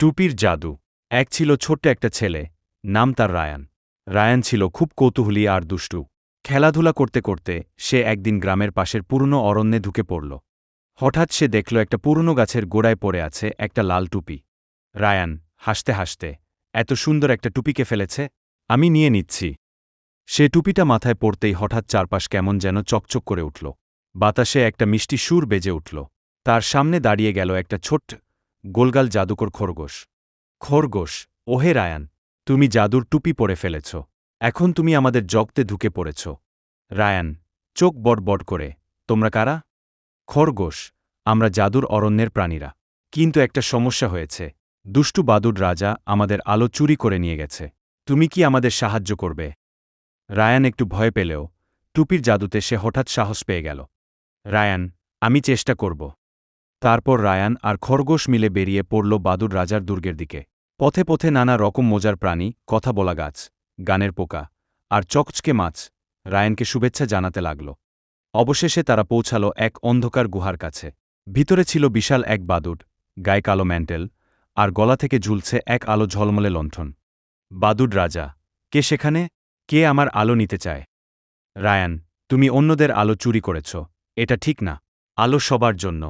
টুপির জাদু। এক ছিল ছোট্ট একটা ছেলে, নাম তার রায়ান। রায়ান ছিল খুব কৌতূহলী আর দুষ্টু। খেলাধুলা করতে করতে সে একদিন গ্রামের পাশের পুরনো অরণ্যে ঢুকে পড়ল। হঠাৎ সে দেখল একটা পুরনো গাছের গোড়ায় পড়ে আছে একটা লাল টুপি। রায়ান হাসতে হাসতে, এত সুন্দর একটা টুপিকে ফেলেছে, আমি নিয়ে নিচ্ছি। সে টুপিটা মাথায় পড়তেই হঠাৎ চারপাশ কেমন যেন চকচক করে উঠল। বাতাসে একটা মিষ্টি সুর বেজে উঠল। তার সামনে দাঁড়িয়ে গেল একটা ছোট্ট গোলগাল জাদুকর খরগোশ। খরগোশ, ওহে রায়ান, তুমি জাদুর টুপি পরে ফেলেছ। এখন তুমি আমাদের জগতে ঢুকে পড়েছ। রায়ান চোখ বড় করে, তোমরা কারা? খরগোশ, আমরা জাদুর অরণ্যের প্রাণীরা। কিন্তু একটা সমস্যা হয়েছে, দুষ্টু বাদুড় রাজা আমাদের আলো চুরি করে নিয়ে গেছে। তুমি কি আমাদের সাহায্য করবে? রায়ান একটু ভয় পেলেও টুপির জাদুতে সে হঠাৎ সাহস পেয়ে গেল। রায়ান, আমি চেষ্টা করব। তারপর রায়ান আর খরগোশ মিলে বেরিয়ে পড়ল বাদুড় রাজার দুর্গের দিকে। পথে পথে নানা রকম মজার প্রাণী, কথা বলা গাছ, গানের পোকা আর চকচকে মাছ রায়ানকে শুভেচ্ছা জানাতে লাগল। অবশেষে তারা পৌঁছাল এক অন্ধকার গুহার কাছে। ভিতরে ছিল বিশাল এক বাদুড়, গায়ে কালো ম্যান্টেল, আর গলা থেকে ঝুলছে এক আলো ঝলমলে লণ্ঠন। বাদুড় রাজা, কে সেখানে? কে আমার আলো নিতে চায়? রায়ান, তুমি অন্যদের আলো চুরি করেছ, এটা ঠিক না। আলো সবার জন্য।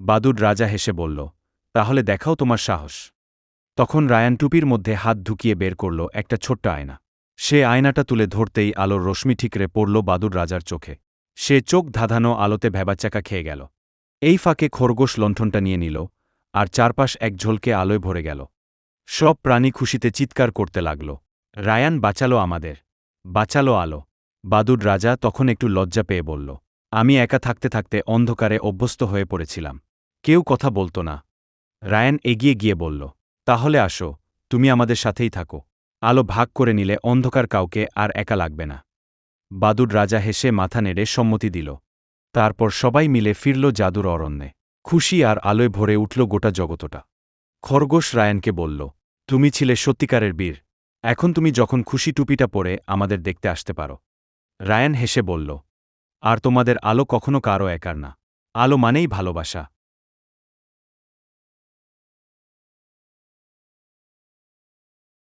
বাদুড় রাজা হেসে বলল, তাহলে দেখাও তোমার সাহস। তখন রায়ান টুপির মধ্যে হাত ঢুকিয়ে বের করল একটা ছোট্ট আয়না। সে আয়নাটা তুলে ধরতেই আলোর রশ্মি ঠিকরে পড়ল বাদুড় রাজার চোখে। সে চোখ ধাঁধানো আলোতে ভ্যাবাচ্যাকা খেয়ে গেল। এই ফাঁকে খরগোশ লণ্ঠনটা নিয়ে নিল, আর চারপাশ এক ঝলকে আলোয় ভরে গেল। সব প্রাণী খুশিতে চিৎকার করতে লাগল, রায়ান বাঁচালো আমাদের, বাঁচালো আলো। বাদুড় রাজা তখন একটু লজ্জা পেয়ে বলল, আমি একা থাকতে থাকতে অন্ধকারে অভ্যস্ত হয়ে পড়েছিলাম। কেউ কথা বলত না। রায়ান এগিয়ে গিয়ে বলল, তাহলে আসো, তুমি আমাদের সাথেই থাকো। আলো ভাগ করে নিলে অন্ধকার কাউকে আর একা লাগবে না। বাদুড় রাজা হেসে মাথা নেড়ে সম্মতি দিল। তারপর সবাই মিলে ফিরল জাদুর অরণ্যে। খুশি আর আলোয় ভরে উঠল গোটা জগতটা। খরগোশ রায়ানকে বলল, তুমি ছিলে সত্যিকারের বীর। এখন তুমি যখন খুশি টুপিটা পরে আমাদের দেখতে আসতে পারো। রায়ান হেসে বলল, আর তোমাদের আলো কখনো কারও একার না। আলো মানেই ভালোবাসা।